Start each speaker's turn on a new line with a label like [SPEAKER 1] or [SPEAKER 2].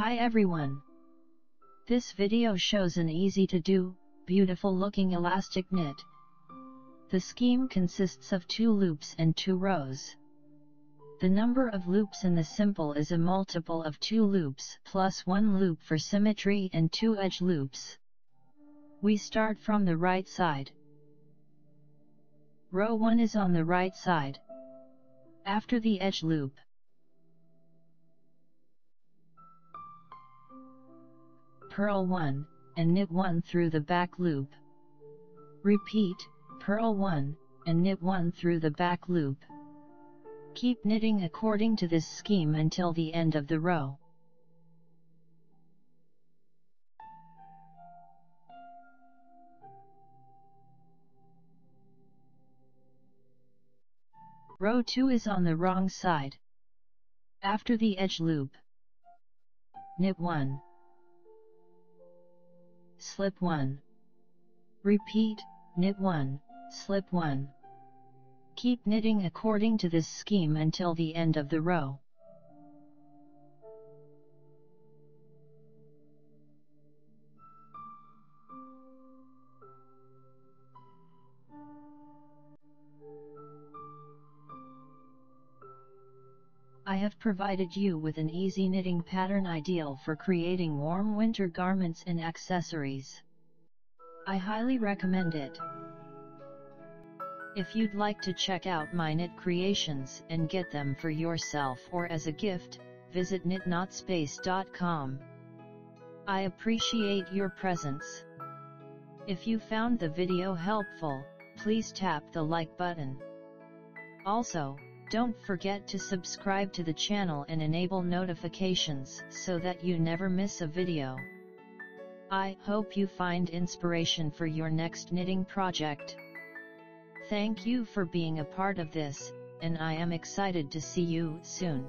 [SPEAKER 1] Hi everyone! This video shows an easy-to-do, beautiful-looking elastic knit. The scheme consists of 2 loops and 2 rows. The number of loops in the simple is a multiple of 2 loops plus 1 loop for symmetry and 2 edge loops. We start from the right side. Row 1 is on the right side. After the edge loop, purl 1, and knit 1 through the back loop. Repeat, purl 1, and knit 1 through the back loop. Keep knitting according to this scheme until the end of the row. Row 2 is on the wrong side. After the edge loop, knit 1, slip 1. Repeat, knit 1, slip 1. Keep knitting according to this scheme until the end of the row. I have provided you with an easy knitting pattern ideal for creating warm winter garments and accessories. I highly recommend it. If you'd like to check out my knit creations and get them for yourself or as a gift, visit knitnotspace.com. I appreciate your presence. If you found the video helpful, please tap the like button. Also, don't forget to subscribe to the channel and enable notifications so that you never miss a video. I hope you find inspiration for your next knitting project. Thank you for being a part of this, and I am excited to see you soon.